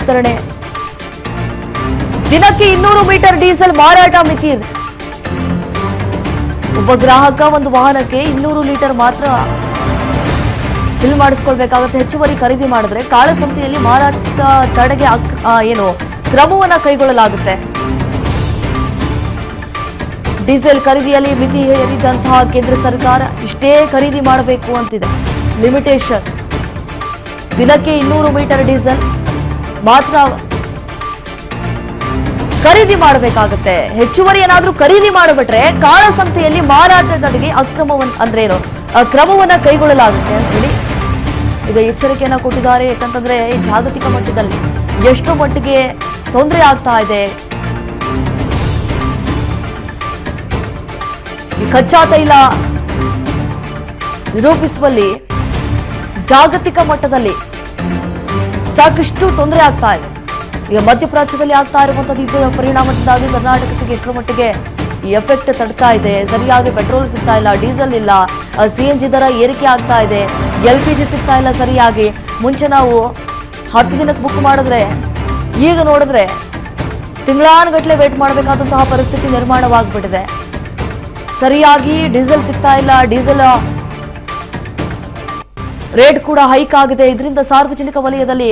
ವಿಸ್ತರಣೆ. ದಿನಕ್ಕೆ 200 metre diesel ಮಾರಾಟ ಮಿತಿ ಇದೆ. ಒಬ್ಬ ಗ್ರಾಹಕ ಒಂದು ವಾಹನಕ್ಕೆ 200 ಲೀಟರ್ ಮಾತ್ರ ಫಿಲ್ ಮಾಡಿಸ್ಕೊಳ್ಬೇಕಾಗುತ್ತೆ. ಹೆಚ್ಚುವರಿ ಖರೀದಿ ಮಾಡಿದ್ರೆ ಕಾಳಸಂತೆಯಲ್ಲಿ ಮಾರಾಟ ತಡೆಗೆ ಕ್ರಮವನ್ನ ಕೈಗೊಳ್ಳಲಾಗುತ್ತೆ. ಡೀಸೆಲ್ ಖರೀದಿಯಲ್ಲಿ ಮಿತಿ ಹೇರಿದಂತಹ ಕೇಂದ್ರ ಸರ್ಕಾರ ಇಷ್ಟೇ ಖರೀದಿ ಮಾಡಬೇಕು ಅಂತಿದೆ. ಲಿಮಿಟೇಷನ್ ದಿನಕ್ಕೆ 200 ಮೀಟರ್ ಡೀಸೆಲ್ ಮಾತ್ರ ಖರೀದಿ ಮಾಡಬೇಕಾಗುತ್ತೆ. ಹೆಚ್ಚುವರಿ ಏನಾದ್ರೂ ಖರೀದಿ ಮಾಡಿಬಿಟ್ರೆ ಕಾಳಸಂತೆಯಲ್ಲಿ ಮಾರಾಟ ತಡೆಗೆ ಕ್ರಮವನ್ನ ಕೈಗೊಳ್ಳಲಾಗುತ್ತೆ ಅಂತ ಹೇಳಿ ಈಗ ಎಚ್ಚರಿಕೆಯನ್ನ ಕೊಟ್ಟಿದ್ದಾರೆ. ಯಾಕಂತಂದ್ರೆ ಜಾಗತಿಕ ಮಟ್ಟದಲ್ಲಿ ಎಷ್ಟು ಮಟ್ಟಿಗೆ ತೊಂದರೆ ಆಗ್ತಾ ಇದೆ. ಈ ಕಚ್ಚಾ ತೈಲ ನಿರೂಪಿಸುವಲ್ಲಿ ಜಾಗತಿಕ ಮಟ್ಟದಲ್ಲಿ ಸಾಕಷ್ಟು ತೊಂದರೆ ಆಗ್ತಾ ಇದೆ. ಈಗ ಮಧ್ಯಪ್ರಾಚ್ಯದಲ್ಲಿ ಆಗ್ತಾ ಇರುವಂತದ್ದು ಇದರ ಪರಿಣಾಮದಿಂದಾಗಿ ಕರ್ನಾಟಕಕ್ಕೆ ಎಷ್ಟರ ಮಟ್ಟಿಗೆ ಈ ಎಫೆಕ್ಟ್ ತಡ್ತಾ ಇದೆ. ಸರಿಯಾಗಿ ಪೆಟ್ರೋಲ್ ಸಿಗ್ತಾ ಇಲ್ಲ, ಡೀಸೆಲ್ ಇಲ್ಲ, CNG ದರ ಏರಿಕೆ ಆಗ್ತಾ ಇದೆ, LPG ಸಿಗ್ತಾ ಇಲ್ಲ ಸರಿಯಾಗಿ. ಮುಂಚೆ ನಾವು 10 ದಿನಕ್ಕೆ ಬುಕ್ ಮಾಡಿದ್ರೆ ಈಗ ನೋಡಿದ್ರೆ ತಿಂಗಳಾನುಗಟ್ಟಲೆ ವೇಟ್ ಮಾಡಬೇಕಾದಂತಹ ಪರಿಸ್ಥಿತಿ ನಿರ್ಮಾಣವಾಗ್ಬಿಟ್ಟಿದೆ. ಸರಿಯಾಗಿ ಡೀಸೆಲ್ ಸಿಗ್ತಾ ಇಲ್ಲ, ಡೀಸೆಲ್ ರೇಟ್ ಕೂಡ ಹೈಕ್ ಆಗಿದೆ. ಇದರಿಂದ ಸಾರ್ವಜನಿಕ ವಲಯದಲ್ಲಿ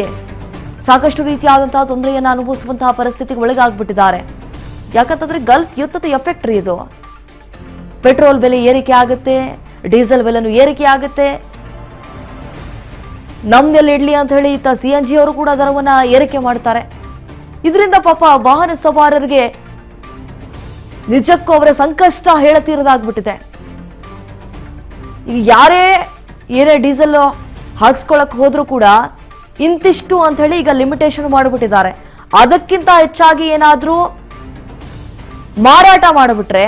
ಸಾಕಷ್ಟು ರೀತಿಯಾದಂತಹ ತೊಂದರೆಯನ್ನು ಅನುಭವಿಸುವಂತಹ ಪರಿಸ್ಥಿತಿಗೆ ಒಳಗಾಗ್ಬಿಟ್ಟಿದ್ದಾರೆ. ಯಾಕಂತಂದ್ರೆ ಗಲ್ಫ್ ಯುದ್ಧದ ಎಫೆಕ್ಟ್ ರೀ ಇದು. ಪೆಟ್ರೋಲ್ ಬೆಲೆ ಏರಿಕೆ ಆಗುತ್ತೆ, ಡೀಸೆಲ್ ಬೆಲೆನೂ ಏರಿಕೆ ಆಗುತ್ತೆ. ನಮ್ದೆಲ್ಲಿ ಇಡ್ಲಿ ಅಂತ ಹೇಳಿ ಇತ್ತ CNG ಅವರು ಕೂಡ ದರವನ್ನ ಏರಿಕೆ ಮಾಡ್ತಾರೆ. ಇದರಿಂದ ಪಾಪ ವಾಹನ ಸವಾರರಿಗೆ ನಿಜಕ್ಕೂ ಅವರ ಸಂಕಷ್ಟ ಹೇಳತೀರದಾಗ್ಬಿಟ್ಟಿದೆ. ಈಗ ಯಾರೇ ಏನೇ ಡೀಸೆಲ್ ಹಾಕ್ಸ್ಕೊಳಕ್ ಹೋದ್ರೂ ಕೂಡ ಇಂತಿಷ್ಟು ಅಂತ ಹೇಳಿ ಈಗ ಲಿಮಿಟೇಷನ್ ಮಾಡಿಬಿಟ್ಟಿದ್ದಾರೆ. ಅದಕ್ಕಿಂತ ಹೆಚ್ಚಾಗಿ ಏನಾದ್ರೂ ಮಾರಾಟ ಮಾಡಿಬಿಟ್ರೆ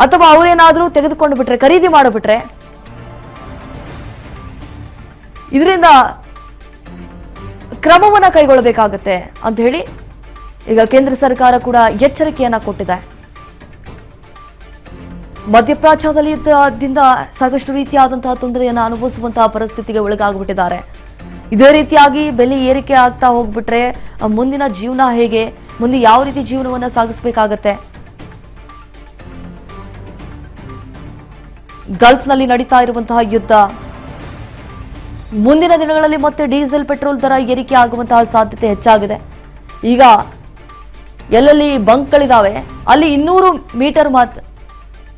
ಅಥವಾ ಅವರೇನಾದ್ರೂ ತೆಗೆದುಕೊಂಡು ಬಿಟ್ರೆ, ಖರೀದಿ ಮಾಡಿಬಿಟ್ರೆ ಇದರಿಂದ ಕ್ರಮವನ್ನ ಕೈಗೊಳ್ಳಬೇಕಾಗತ್ತೆ ಅಂತ ಹೇಳಿ ಈಗ ಕೇಂದ್ರ ಸರ್ಕಾರ ಕೂಡ ಎಚ್ಚರಿಕೆಯನ್ನ ಕೊಟ್ಟಿದೆ. ಮಧ್ಯಪ್ರಾಚ್ಯದಿಂದ ಸಾಕಷ್ಟು ರೀತಿಯಾದಂತಹ ತೊಂದರೆಯನ್ನು ಅನುಭವಿಸುವಂತಹ ಪರಿಸ್ಥಿತಿಗೆ ಒಳಗಾಗ್ಬಿಟ್ಟಿದ್ದಾರೆ. ಇದೇ ರೀತಿಯಾಗಿ ಬೆಲೆ ಏರಿಕೆ ಆಗ್ತಾ ಹೋಗ್ಬಿಟ್ರೆ ಮುಂದಿನ ಜೀವನ ಹೇಗೆ, ಮುಂದೆ ಯಾವ ರೀತಿ ಜೀವನವನ್ನ ಸಾಗಿಸಬೇಕಾಗತ್ತೆ? ಗಲ್ಫ್ನಲ್ಲಿ ನಡೀತಾ ಇರುವಂತಹ ಯುದ್ಧ, ಮುಂದಿನ ದಿನಗಳಲ್ಲಿ ಮತ್ತೆ ಡೀಸೆಲ್ ಪೆಟ್ರೋಲ್ ದರ ಏರಿಕೆ ಆಗುವಂತಹ ಸಾಧ್ಯತೆ ಹೆಚ್ಚಾಗಿದೆ. ಈಗ ಎಲ್ಲೆಲ್ಲಿ ಬಂಕ್ಗಳಿದಾವೆ ಅಲ್ಲಿ 200 ಮೀಟರ್ ಮಾತ್ರ